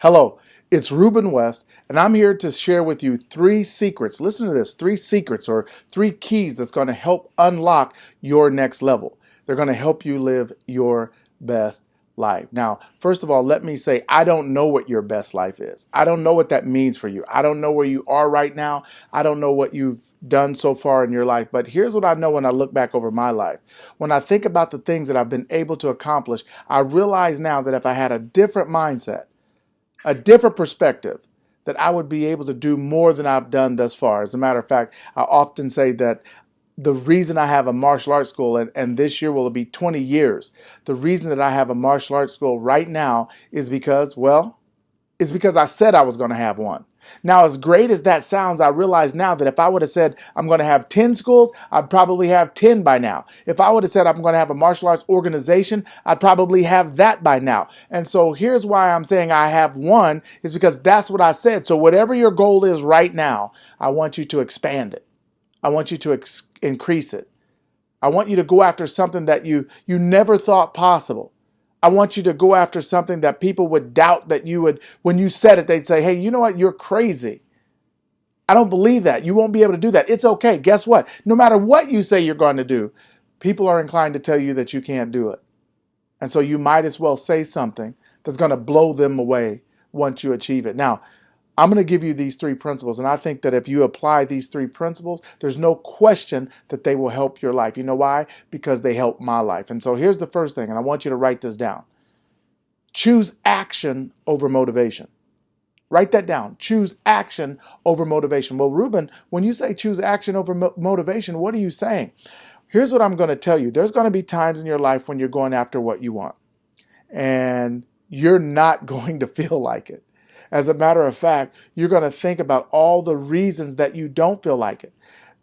Hello, it's Ruben West, and I'm here to share with you three secrets. Listen to this, three secrets or three keys that's going to help unlock your next level. They're going to help you live your best life. Now, first of all, let me say, I don't know what your best life is. I don't know what that means for you. I don't know where you are right now. I don't know what you've done so far in your life, but here's what I know when I look back over my life. When I think about the things that I've been able to accomplish, I realize now that if I had a different mindset, a different perspective, that I would be able to do more than I've done thus far. As a matter of fact, I often say that the reason I have a martial arts school, and this year will be 20 years, the reason that I have a martial arts school right now is because, well, is because I said I was going to have one. Now, as great as that sounds, I realize now that if I would have said I'm going to have 10 schools, I'd probably have 10 by now. If I would have said I'm going to have a martial arts organization, I'd probably have that by now. And so here's why I'm saying I have one, is because that's what I said. So whatever your goal is right now, I want you to expand it. I want you to increase it. I want you to go after something that you never thought possible. I want you to go after something that people would doubt that you would, when you said it, they'd say, hey, you know what? You're crazy. I don't believe that. You won't be able to do that. It's okay. Guess what? No matter what you say you're going to do, people are inclined to tell you that you can't do it. And so you might as well say something that's going to blow them away once you achieve it. Now, I'm going to give you these three principles, and I think that if you apply these three principles, there's no question that they will help your life. You know why? Because they help my life. And so here's the first thing, and I want you to write this down. Choose action over motivation. Write that down. Choose action over motivation. Well, Ruben, when you say choose action over motivation, what are you saying? Here's what I'm going to tell you. There's going to be times in your life when you're going after what you want, and you're not going to feel like it. As a matter of fact, you're going to think about all the reasons that you don't feel like it.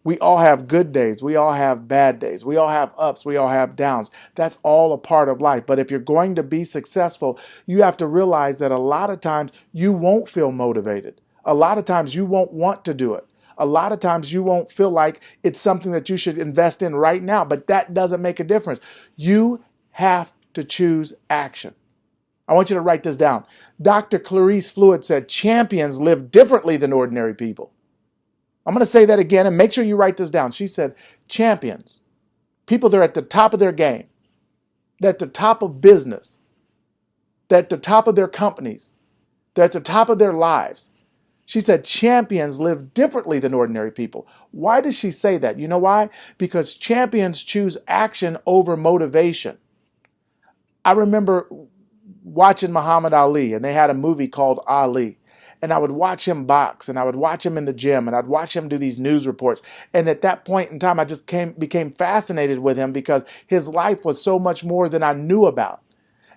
We all have good days. We all have bad days. We all have ups. We all have downs. That's all a part of life. But if you're going to be successful, you have to realize that a lot of times you won't feel motivated. A lot of times you won't want to do it. A lot of times you won't feel like it's something that you should invest in right now, but that doesn't make a difference. You have to choose action. I want you to write this down. Dr. Clarice Fluid said, champions live differently than ordinary people. I'm going to say that again and make sure you write this down. She said, champions, people that are at the top of their game, they're at the top of business, they're at the top of their companies, they're at the top of their lives. She said, champions live differently than ordinary people. Why does she say that? You know why? Because champions choose action over motivation. I remember watching Muhammad Ali, and they had a movie called Ali. And I would watch him box, and I would watch him in the gym, and I'd watch him do these news reports. And at that point in time, I just became fascinated with him because his life was so much more than I knew about.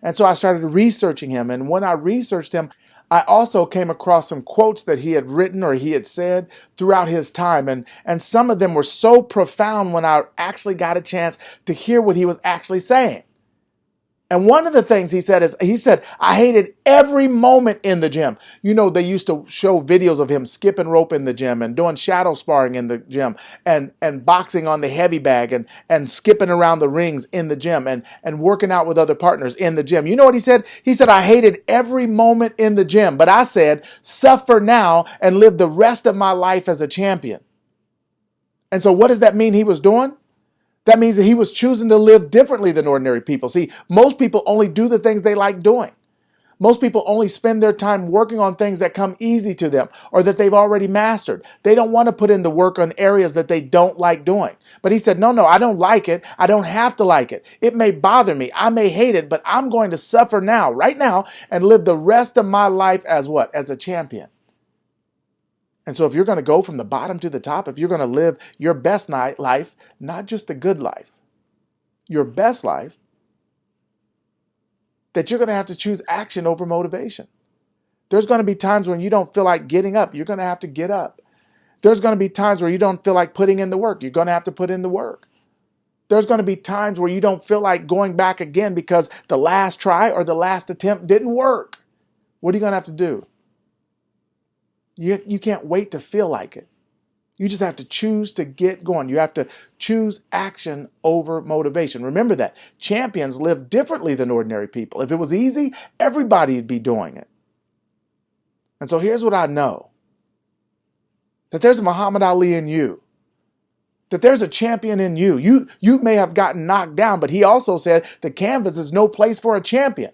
And so I started researching him. And when I researched him, I also came across some quotes that he had written or he had said throughout his time. And some of them were so profound when I actually got a chance to hear what he was actually saying. And one of the things he said is, he said, I hated every moment in the gym. You know, they used to show videos of him skipping rope in the gym and doing shadow sparring in the gym and boxing on the heavy bag and skipping around the rings in the gym and working out with other partners in the gym. You know what he said? He said, I hated every moment in the gym, but I said, suffer now and live the rest of my life as a champion. And so what does that mean he was doing? That means that he was choosing to live differently than ordinary people. See, most people only do the things they like doing. Most people only spend their time working on things that come easy to them or that they've already mastered. They don't want to put in the work on areas that they don't like doing. But he said, no, I don't like it. I don't have to like it. It may bother me. I may hate it, but I'm going to suffer now, right now, and live the rest of my life as what? As a champion. And so if you're going to go from the bottom to the top, if you're going to live your best life, not just a good life, your best life, that you're going to have to choose action over motivation. There's going to be times when you don't feel like getting up. You're going to have to get up. There's going to be times where you don't feel like putting in the work. You're going to have to put in the work. There's going to be times where you don't feel like going back again because the last try or the last attempt didn't work. What are you going to have to do? You can't wait to feel like it. You just have to choose to get going. You have to choose action over motivation. Remember that. Champions live differently than ordinary people. If it was easy, everybody would be doing it. And so here's what I know. That there's a Muhammad Ali in you. That there's a champion in you. You may have gotten knocked down, but he also said the canvas is no place for a champion.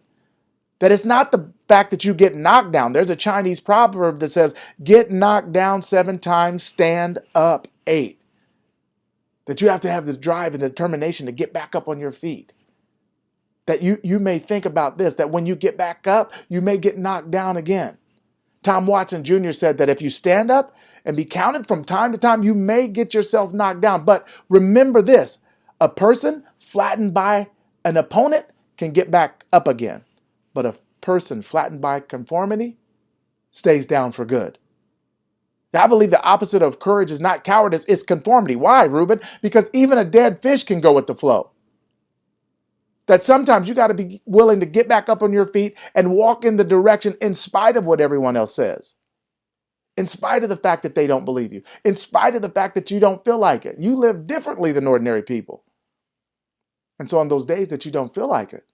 That it's not the fact that you get knocked down. There's a Chinese proverb that says, get knocked down 7 times, stand up 8. That you have to have the drive and the determination to get back up on your feet. That you may think about this, that when you get back up, you may get knocked down again. Tom Watson Jr. said that if you stand up and be counted from time to time, you may get yourself knocked down. But remember this, a person flattened by an opponent can get back up again. But a person flattened by conformity stays down for good. Now, I believe the opposite of courage is not cowardice, it's conformity. Why, Ruben? Because even a dead fish can go with the flow. That sometimes you got to be willing to get back up on your feet and walk in the direction in spite of what everyone else says. In spite of the fact that they don't believe you. In spite of the fact that you don't feel like it. You live differently than ordinary people. And so on those days that you don't feel like it,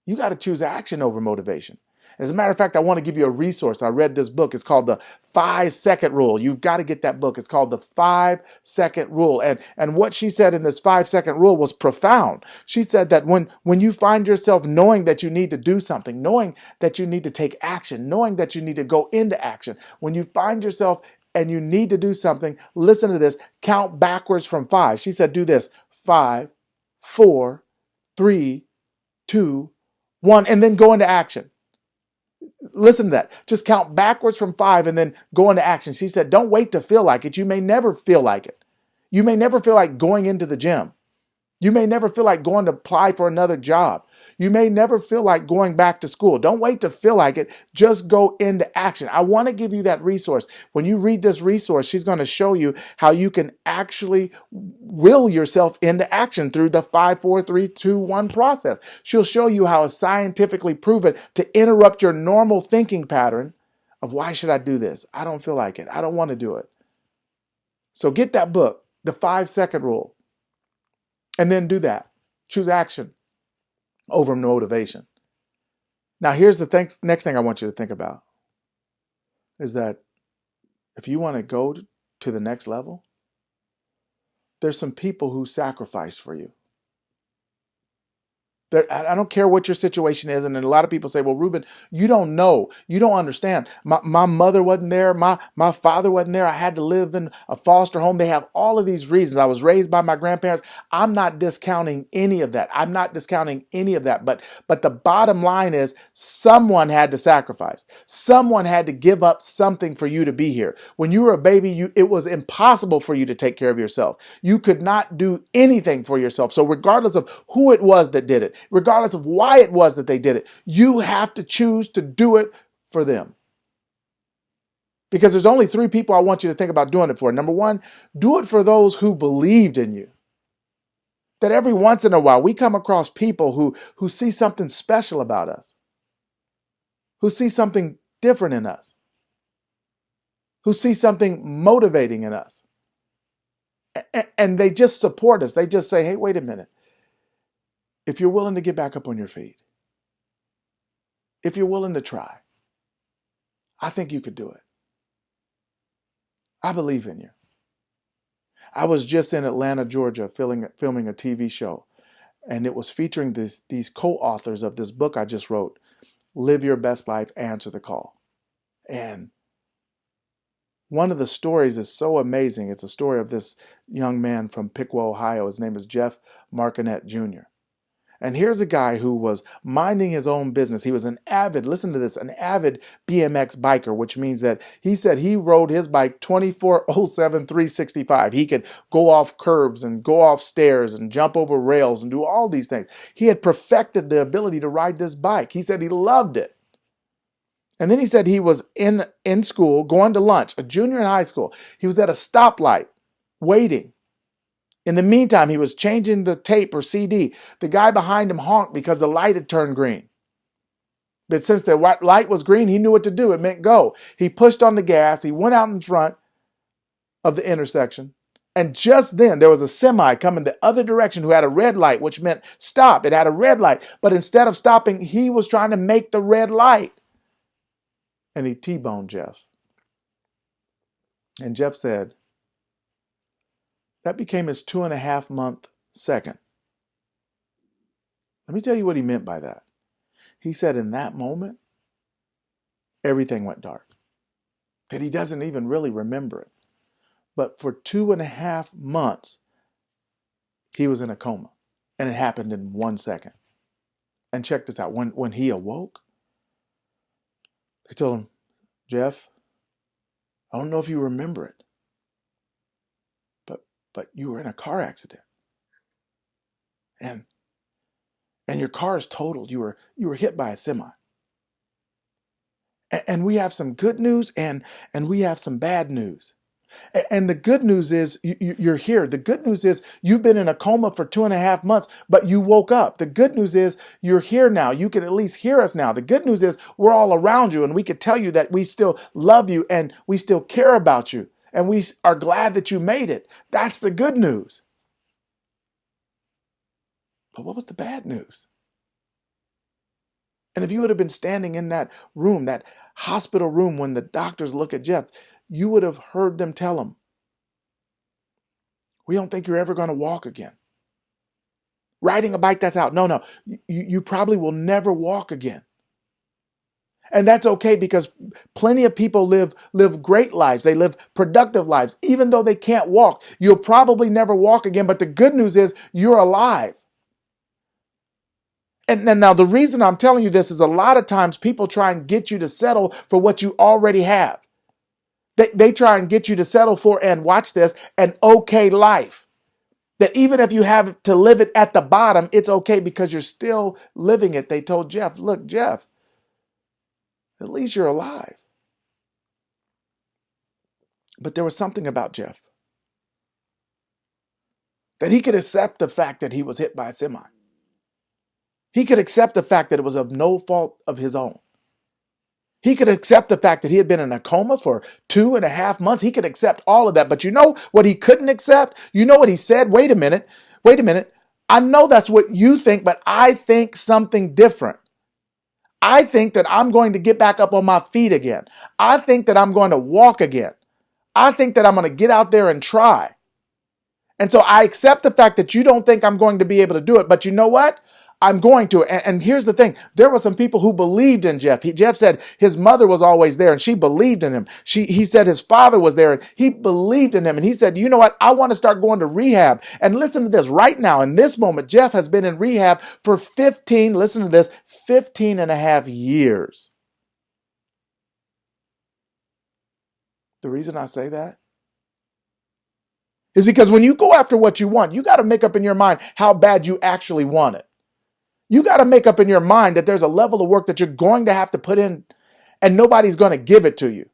you got to choose action over motivation. As a matter of fact, I want to give you a resource. I read this book. It's called The 5-Second Rule. You've got to get that book. It's called The 5-Second Rule. And what she said in this 5-second rule was profound. She said that when you find yourself knowing that you need to do something, knowing that you need to take action, knowing that you need to go into action, when you find yourself and you need to do something, listen to this, count backwards from 5. She said, do this, 5, 4, 3, 2, 1, and then go into action. Listen to that. Just count backwards from 5 and then go into action. She said, don't wait to feel like it. You may never feel like it. You may never feel like going into the gym. You may never feel like going to apply for another job. You may never feel like going back to school. Don't wait to feel like it. Just go into action. I want to give you that resource. When you read this resource, she's going to show you how you can actually will yourself into action through the 5, 4, 3, 2, 1 process. She'll show you how it's scientifically proven to interrupt your normal thinking pattern of why should I do this? I don't feel like it. I don't want to do it. So get that book, The 5-Second Rule. And then do that. Choose action over motivation. Now, here's the next thing I want you to think about is that if you want to go to the next level, there's some people who sacrifice for you. I don't care what your situation is. And then a lot of people say, well, Ruben, you don't know. You don't understand. My mother wasn't there. My father wasn't there. I had to live in a foster home. They have all of these reasons. I was raised by my grandparents. I'm not discounting any of that. But the bottom line is someone had to sacrifice. Someone had to give up something for you to be here. When you were a baby, it was impossible for you to take care of yourself. You could not do anything for yourself. So regardless of who it was that did it, regardless of why it was that they did it, you have to choose to do it for them. Because there's only 3 people I want you to think about doing it for. Number 1, do it for those who believed in you. That every once in a while we come across people who see something special about us, who see something different in us, who see something motivating in us. And they just support us. They just say, hey, wait a minute. If you're willing to get back up on your feet, if you're willing to try, I think you could do it. I believe in you. I was just in Atlanta, Georgia, filming a TV show, and it was featuring these co-authors of this book I just wrote, Live Your Best Life, Answer the Call. And one of the stories is so amazing. It's a story of this young man from Piqua, Ohio. His name is Jeff Marconet Jr. And here's a guy who was minding his own business. He was an avid, listen to this, an avid BMX biker, which means that he said he rode his bike 24/7, 365. He could go off curbs and go off stairs and jump over rails and do all these things. He had perfected the ability to ride this bike. He said he loved it. And then he said he was in school going to lunch, a junior in high school. He was at a stoplight waiting. In the meantime, he was changing the tape or CD. The guy behind him honked because the light had turned green. But since the light was green, he knew what to do. It meant go. He pushed on the gas. He went out in front of the intersection. And just then, there was a semi coming the other direction who had a red light, which meant stop. It had a red light. But instead of stopping, he was trying to make the red light. and he T-boned Jeff. And Jeff said that became his 2.5-month second. Let me tell you what he meant by that. He said in that moment, everything went dark. That he doesn't even really remember it. But for 2.5 months, he was in a coma. And it happened in 1 second. And check this out. When he awoke, they told him, Jeff, I don't know if you remember it, but you were in a car accident. And your car is totaled. You were hit by a semi. And we have some good news and we have some bad news. And the good news is you're here. The good news is you've been in a coma for 2.5 months, but you woke up. The good news is you're here now. You can at least hear us now. The good news is we're all around you and we can tell you that we still love you and we still care about you. And we are glad that you made it. That's the good news. But what was the bad news? And if you would have been standing in that room, that hospital room, when the doctors look at Jeff, you would have heard them tell him, we don't think you're ever going to walk again. Riding a bike, that's out. No. You probably will never walk again. And that's okay because plenty of people live great lives. They live productive lives. Even though they can't walk, you'll probably never walk again. But the good news is you're alive. And now the reason I'm telling you this is a lot of times people try and get you to settle for what you already have. They try and get you to settle for, and watch this, an okay life. That even if you have to live it at the bottom, it's okay because you're still living it. They told Jeff, look, Jeff, at least you're alive. But there was something about Jeff. That he could accept the fact that he was hit by a semi. He could accept the fact that it was of no fault of his own. He could accept the fact that he had been in a coma for 2.5 months. He could accept all of that. But you know what he couldn't accept? You know what he said? Wait a minute. I know that's what you think, but I think something different. I think that I'm going to get back up on my feet again. I think that I'm going to walk again. I think that I'm going to get out there and try. And so I accept the fact that you don't think I'm going to be able to do it. But you know what? I'm going to. And here's the thing. There were some people who believed in Jeff. Jeff said his mother was always there and she believed in him. He said his father was there and he believed in him. And he said, you know what? I want to start going to rehab. And listen to this right now. In this moment, Jeff has been in rehab for 15 and a half years. The reason I say that is because when you go after what you want, you got to make up in your mind how bad you actually want it. You got to make up in your mind that there's a level of work that you're going to have to put in and nobody's going to give it to you.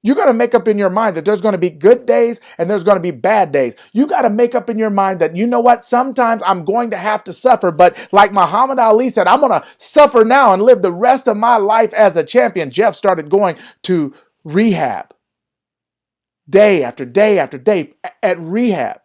You're going to make up in your mind that there's going to be good days and there's going to be bad days. You got to make up in your mind that, you know what, sometimes I'm going to have to suffer. But like Muhammad Ali said, I'm going to suffer now and live the rest of my life as a champion. Jeff started going to rehab day after day after day at rehab.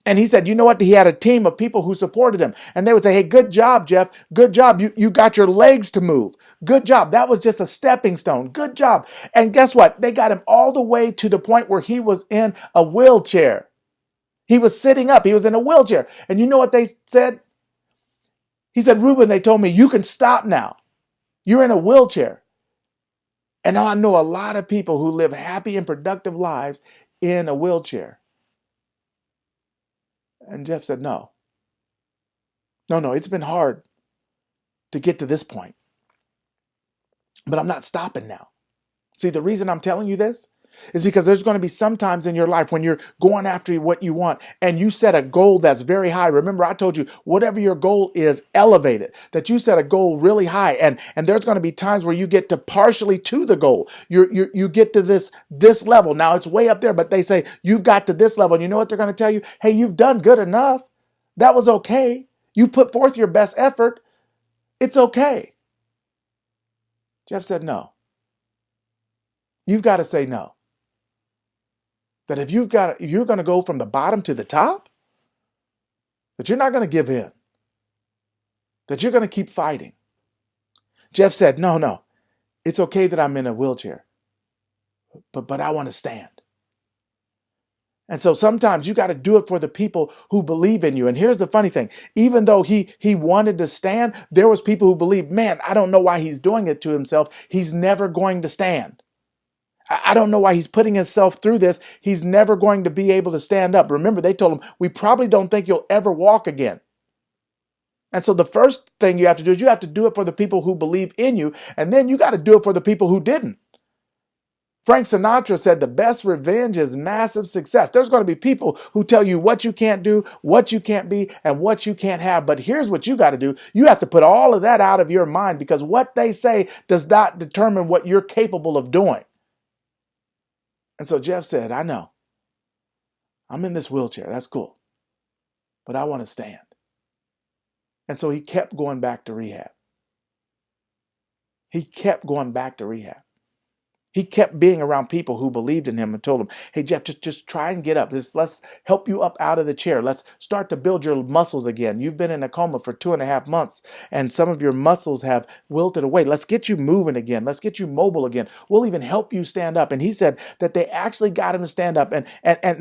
And he said, you know what? He had a team of people who supported him. And they would say, hey, good job, Jeff. Good job. You got your legs to move. Good job. That was just a stepping stone. Good job. And guess what? They got him all the way to the point where he was in a wheelchair. He was sitting up. He was in a wheelchair. And you know what they said? He said, Ruben, they told me, you can stop now. You're in a wheelchair. And now I know a lot of people who live happy and productive lives in a wheelchair. And Jeff said, no, it's been hard to get to this point. But I'm not stopping now. See, the reason I'm telling you this is because there's going to be some times in your life when you're going after what you want and you set a goal that's very high. Remember, I told you, whatever your goal is, elevate it. That you set a goal really high. And there's going to be times where you get to partially to the goal. You get to this level. Now it's way up there, but they say you've got to this level. And you know what they're going to tell you? Hey, you've done good enough. That was okay. You put forth your best effort. It's okay. Jeff said no. You've got to say no. That if you're going to go from the bottom to the top, that you're not going to give in. That you're going to keep fighting. Jeff said, no. It's okay that I'm in a wheelchair, but I want to stand. And so sometimes you got to do it for the people who believe in you. And here's the funny thing. Even though he wanted to stand, there was people who believed, man, I don't know why he's doing it to himself. He's never going to stand. I don't know why he's putting himself through this. He's never going to be able to stand up. Remember, they told him, we probably don't think you'll ever walk again. And so the first thing you have to do is you have to do it for the people who believe in you. And then you got to do it for the people who didn't. Frank Sinatra said the best revenge is massive success. There's going to be people who tell you what you can't do, what you can't be, and what you can't have. But here's what you got to do. You have to put all of that out of your mind, because what they say does not determine what you're capable of doing. And so Jeff said, I know. I'm in this wheelchair. That's cool. But I want to stand. And so he kept going back to rehab. He kept going back to rehab. He kept being around people who believed in him and told him, hey, Jeff, just try and get up. Let's help you up out of the chair. Let's start to build your muscles again. You've been in a coma for 2.5 months, and some of your muscles have wilted away. Let's get you moving again. Let's get you mobile again. We'll even help you stand up. And he said that they actually got him to stand up, and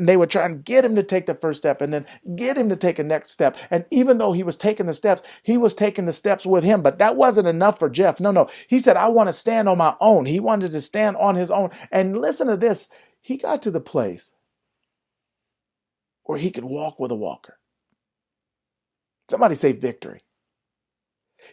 they were trying to get him to take the first step and then get him to take a next step. And even though he was taking the steps, he was taking the steps with him. But that wasn't enough for Jeff. No. He said, I want to stand on my own. He wanted to stand on his own. And listen to this. He got to the place where he could walk with a walker. Somebody say victory.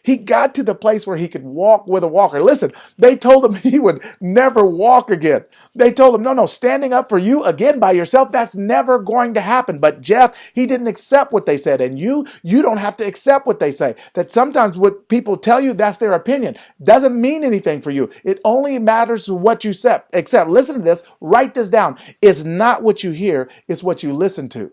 He got to the place where he could walk with a walker. Listen, they told him he would never walk again. They told him, no, standing up for you again by yourself, that's never going to happen. But Jeff, he didn't accept what they said. And you don't have to accept what they say. That sometimes what people tell you, that's their opinion. Doesn't mean anything for you. It only matters what you accept. Listen to this, write this down. It's not what you hear, it's what you listen to.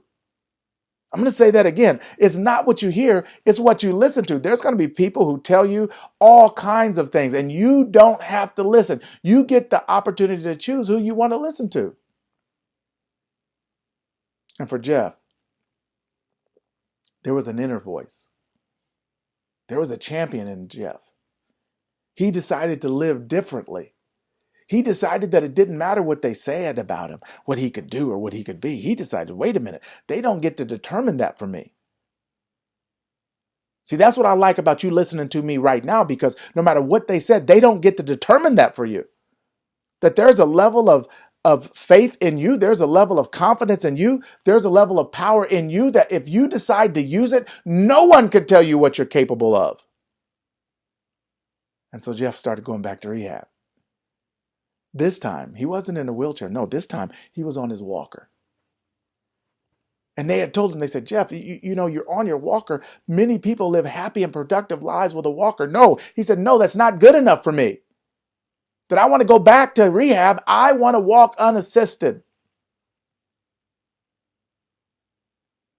I'm going to say that again. It's not what you hear, it's what you listen to. There's going to be people who tell you all kinds of things, and you don't have to listen. You get the opportunity to choose who you want to listen to. And for Jeff, there was an inner voice. There was a champion in Jeff. He decided to live differently. He decided that it didn't matter what they said about him, what he could do or what he could be. He decided, wait a minute, they don't get to determine that for me. See, that's what I like about you listening to me right now, because no matter what they said, they don't get to determine that for you. That there's a level of faith in you, there's a level of confidence in you, there's a level of power in you that if you decide to use it, no one could tell you what you're capable of. And so Jeff started going back to rehab. This time, he wasn't in a wheelchair. No, this time he was on his walker. And they had told him, they said, Jeff, you know, you're on your walker. Many people live happy and productive lives with a walker. No, he said, no, that's not good enough for me. That I want to go back to rehab. I want to walk unassisted.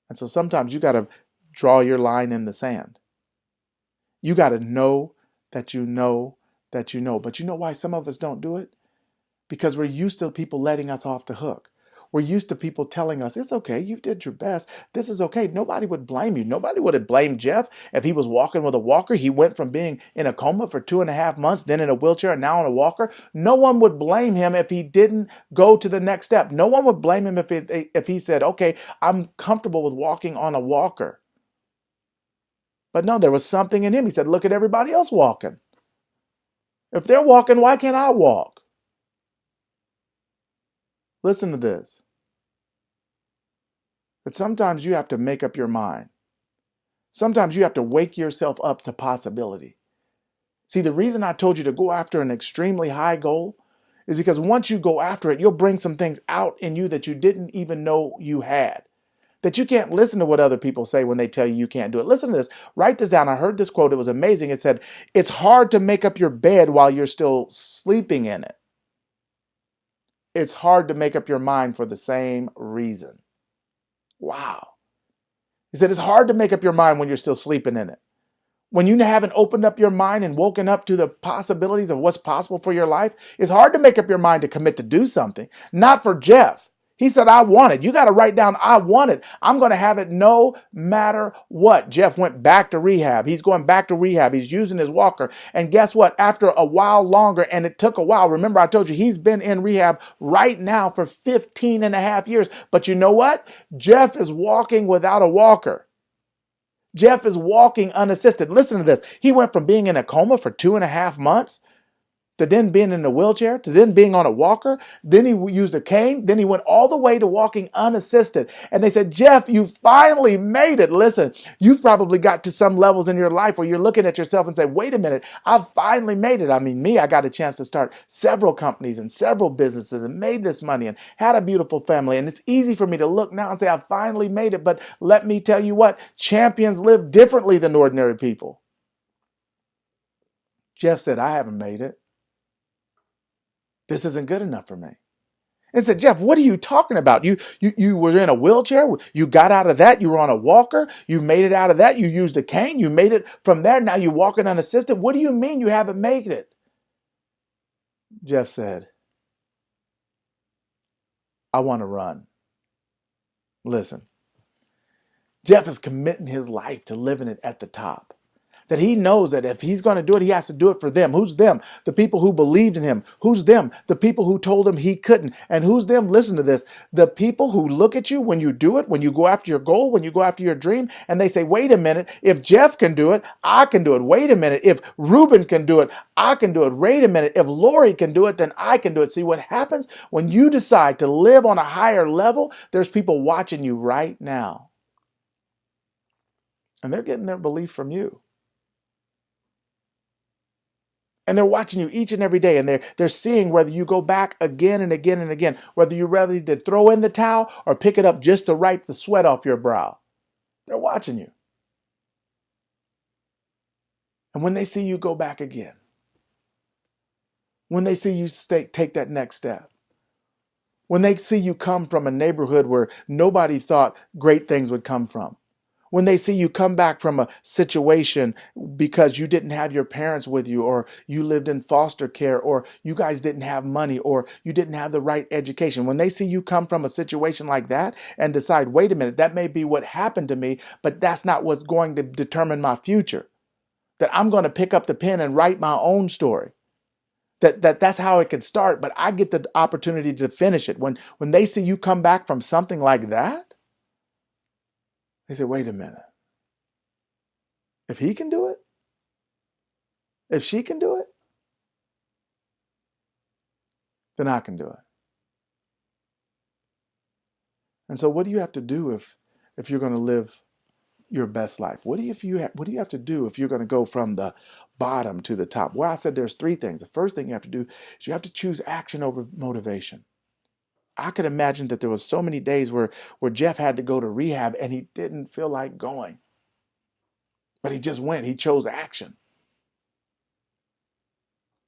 And so sometimes you got to draw your line in the sand. You got to know that you know that you know. But you know why some of us don't do it? Because we're used to people letting us off the hook. We're used to people telling us, it's okay, you did your best. This is okay. Nobody would blame you. Nobody would have blamed Jeff if he was walking with a walker. He went from being in a coma for 2.5 months, then in a wheelchair, and now on a walker. No one would blame him if he didn't go to the next step. No one would blame him if he said, okay, I'm comfortable with walking on a walker. But no, there was something in him. He said, look at everybody else walking. If they're walking, why can't I walk? Listen to this. That sometimes you have to make up your mind. Sometimes you have to wake yourself up to possibility. See, the reason I told you to go after an extremely high goal is because once you go after it, you'll bring some things out in you that you didn't even know you had. That you can't listen to what other people say when they tell you you can't do it. Listen to this. Write this down. I heard this quote. It was amazing. It said, it's hard to make up your bed while you're still sleeping in it. It's hard to make up your mind for the same reason. Wow. He said it's hard to make up your mind when you're still sleeping in it. When you haven't opened up your mind and woken up to the possibilities of what's possible for your life, it's hard to make up your mind to commit to do something. Not for Jeff. He said, I want it. You got to write down, I want it. I'm going to have it no matter what. Jeff went back to rehab. He's going back to rehab. He's using his walker. And guess what? After a while longer, and it took a while, remember I told you he's been in rehab right now for 15 and a half years. But you know what? Jeff is walking without a walker. Jeff is walking unassisted. Listen to this. He went from being in a coma for 2.5 months to then being in a wheelchair, to then being on a walker, then he used a cane, then he went all the way to walking unassisted. And they said, Jeff, you finally made it. Listen, you've probably got to some levels in your life where you're looking at yourself and say, wait a minute, I finally made it. I mean, I got a chance to start several companies and several businesses and made this money and had a beautiful family. And it's easy for me to look now and say, I finally made it. But let me tell you what, champions live differently than ordinary people. Jeff said, I haven't made it. This isn't good enough for me. And said, Jeff, what are you talking about? You were in a wheelchair. You got out of that. You were on a walker. You made it out of that. You used a cane. You made it from there. Now you're walking unassisted. What do you mean you haven't made it? Jeff said, I want to run. Listen, Jeff is committing his life to living it at the top. That he knows that if he's going to do it, he has to do it for them. Who's them? The people who believed in him. Who's them? The people who told him he couldn't. And who's them? Listen to this. The people who look at you when you do it, when you go after your goal, when you go after your dream, and they say, wait a minute, if Jeff can do it, I can do it. Wait a minute, if Ruben can do it, I can do it. Wait a minute, if Lori can do it, then I can do it. See what happens when you decide to live on a higher level? There's people watching you right now. And they're getting their belief from you. And they're watching you each and every day, and they're seeing whether you go back again and again and again, whether you're ready to throw in the towel or pick it up just to wipe the sweat off your brow. They're watching you. And when they see you go back again, when they see you take that next step, when they see you come from a neighborhood where nobody thought great things would come from, when they see you come back from a situation because you didn't have your parents with you, or you lived in foster care, or you guys didn't have money, or you didn't have the right education. When they see you come from a situation like that and decide, wait a minute, that may be what happened to me, but that's not what's going to determine my future. That I'm going to pick up the pen and write my own story. That's how it can start, but I get the opportunity to finish it. When they see you come back from something like that, they say, wait a minute. If he can do it, if she can do it, then I can do it. And so what do you have to do if you're going to live your best life? What do you have to do if you're going to go from the bottom to the top? Well, I said there's three things. The first thing you have to do is you have to choose action over motivation. I could imagine that there was so many days where Jeff had to go to rehab and he didn't feel like going. But he just went. He chose action.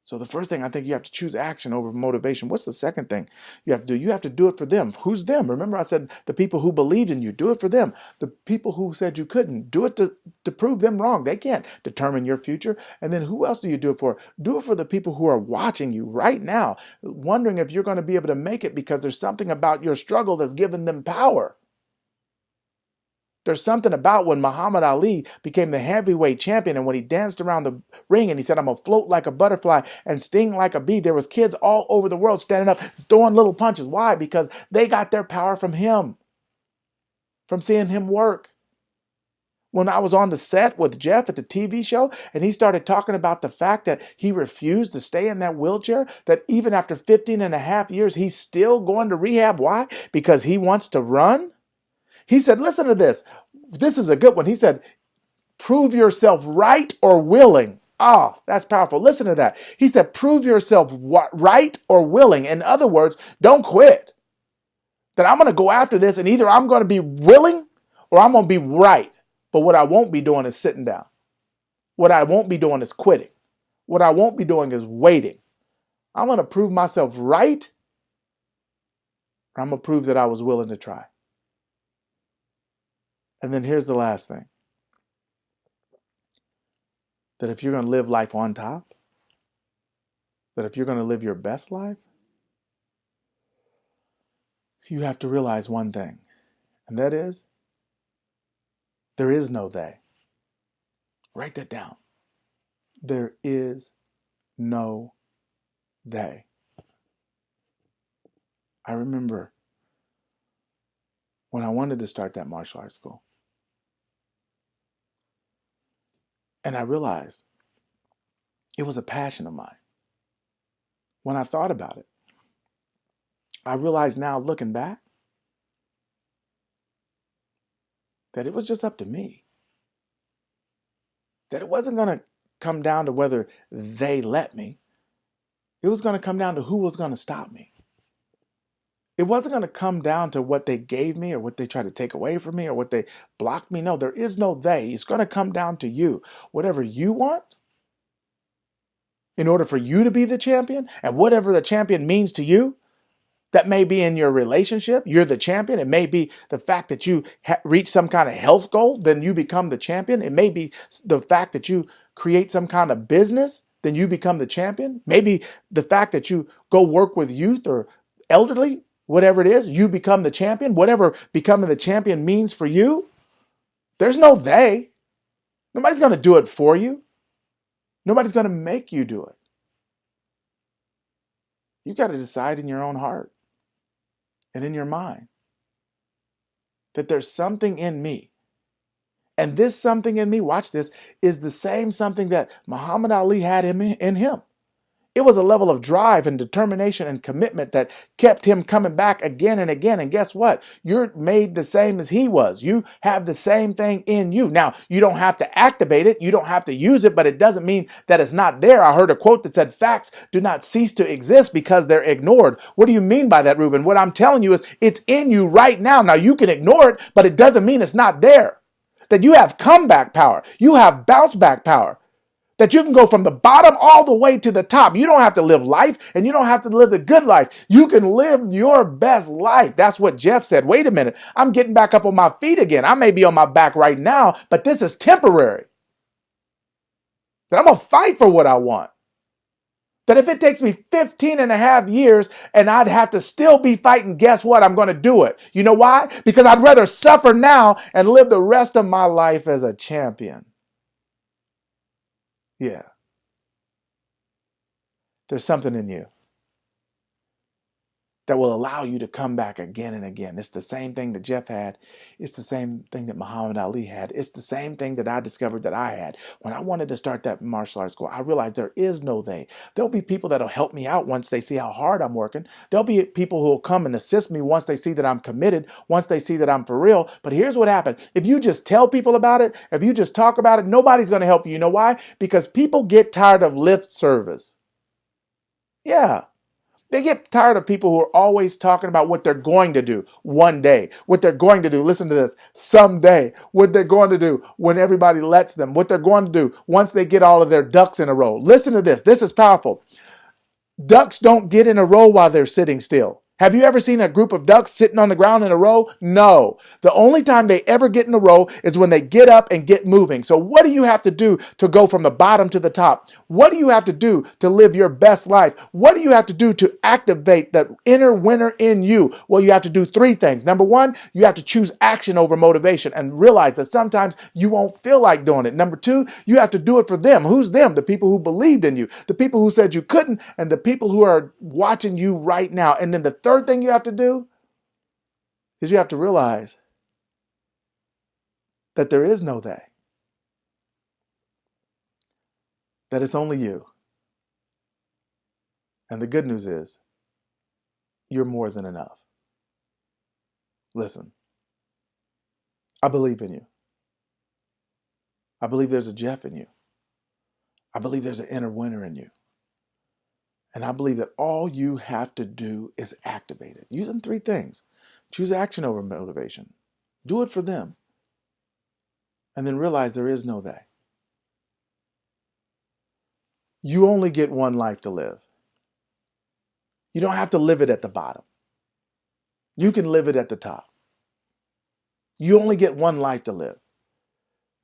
So the first thing, I think you have to choose action over motivation. What's the second thing you have to do? You have to do it for them. Who's them? Remember I said the people who believed in you. Do it for them. The people who said you couldn't. Do it to prove them wrong. They can't determine your future. And then who else do you do it for? Do it for the people who are watching you right now, wondering if you're going to be able to make it because there's something about your struggle that's given them power. There's something about when Muhammad Ali became the heavyweight champion, and when he danced around the ring and he said, I'm going to float like a butterfly and sting like a bee, there was kids all over the world standing up, throwing little punches. Why? Because they got their power from him, from seeing him work. When I was on the set with Jeff at the TV show, and he started talking about the fact that he refused to stay in that wheelchair, that even after 15 and a half years, he's still going to rehab. Why? Because he wants to run. He said, listen to this. This is a good one. He said, prove yourself right or willing. Ah, that's powerful. Listen to that. He said, prove yourself right or willing. In other words, don't quit. That I'm going to go after this, and either I'm going to be willing or I'm going to be right. But what I won't be doing is sitting down. What I won't be doing is quitting. What I won't be doing is waiting. I'm going to prove myself right. I'm going to prove that I was willing to try. And then here's the last thing. That if you're going to live life on top, that if you're going to live your best life, you have to realize one thing, and that is there is no they. Write that down. There is no they. I remember when I wanted to start that martial arts school, and I realized it was a passion of mine. When I thought about it, I realize now, looking back, that it was just up to me. That it wasn't going to come down to whether they let me. It was going to come down to who was going to stop me. It wasn't going to come down to what they gave me or what they tried to take away from me or what they blocked me. No, there is no they. It's going to come down to you. Whatever you want, in order for you to be the champion, and whatever the champion means to you, that may be in your relationship, you're the champion. It may be the fact that you reach some kind of health goal, then you become the champion. It may be the fact that you create some kind of business, then you become the champion. Maybe the fact that you go work with youth or elderly, whatever it is, you become the champion. Whatever becoming the champion means for you, there's no they. Nobody's going to do it for you. Nobody's going to make you do it. You got to decide in your own heart and in your mind that there's something in me. And this something in me, watch this, is the same something that Muhammad Ali had in him. It was a level of drive and determination and commitment that kept him coming back again and again. And guess what? You're made the same as he was. You have the same thing in you. Now, you don't have to activate it. You don't have to use it, but it doesn't mean that it's not there. I heard a quote that said, facts do not cease to exist because they're ignored. What do you mean by that, Ruben? What I'm telling you is it's in you right now. Now, you can ignore it, but it doesn't mean it's not there. That you have comeback power. You have bounce back power. That you can go from the bottom all the way to the top. You don't have to live life, and you don't have to live the good life. You can live your best life. That's what Jeff said. Wait a minute. I'm getting back up on my feet again. I may be on my back right now, but this is temporary. That I'm going to fight for what I want. That if it takes me 15 and a half years and I'd have to still be fighting, guess what? I'm going to do it. You know why? Because I'd rather suffer now and live the rest of my life as a champion. Yeah. There's something in you that will allow you to come back again and again. It's the same thing that Jeff had. It's the same thing that Muhammad Ali had. It's the same thing that I discovered that I had. When I wanted to start that martial arts school, I realized there is no they. There'll be people that'll help me out once they see how hard I'm working. There'll be people who will come and assist me once they see that I'm committed, once they see that I'm for real. But here's what happened. If you just tell people about it, if you just talk about it, nobody's going to help you. You know why? Because people get tired of lip service. Yeah. They get tired of people who are always talking about what they're going to do one day, what they're going to do. Listen to this. Someday, what they're going to do when everybody lets them, what they're going to do once they get all of their ducks in a row. Listen to this. This is powerful. Ducks don't get in a row while they're sitting still. Have you ever seen a group of ducks sitting on the ground in a row? No. The only time they ever get in a row is when they get up and get moving. So what do you have to do to go from the bottom to the top? What do you have to do to live your best life? What do you have to do to activate that inner winner in you? Well, you have to do three things. Number one, you have to choose action over motivation and realize that sometimes you won't feel like doing it. Number two, you have to do it for them. Who's them? The people who believed in you, the people who said you couldn't, and the people who are watching you right now. And then the third thing you have to do is you have to realize that there is no they. That it's only you. And the good news is you're more than enough. Listen, I believe in you. I believe there's a Jeff in you. I believe there's an inner winner in you. And I believe that all you have to do is activate it. Using three things. Choose action over motivation. Do it for them. And then realize there is no they. You only get one life to live. You don't have to live it at the bottom. You can live it at the top. You only get one life to live.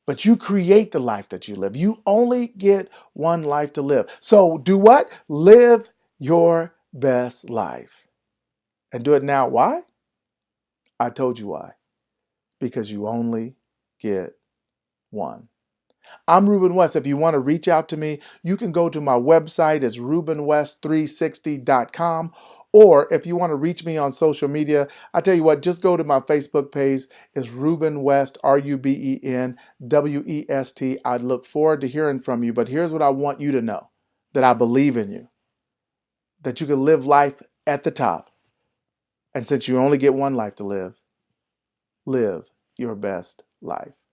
But you create the life that you live. You only get one life to live. So do what? Live your best life. And do it now. Why? I told you why. Because you only get one. I'm Ruben West. If you want to reach out to me, you can go to my website. It's rubenwest360.com. Or if you want to reach me on social media, I tell you what, just go to my Facebook page. It's Ruben West, RubenWest. I'd look forward to hearing from you. But here's what I want you to know, that I believe in you, that you can live life at the top. And since you only get one life to live, live your best life.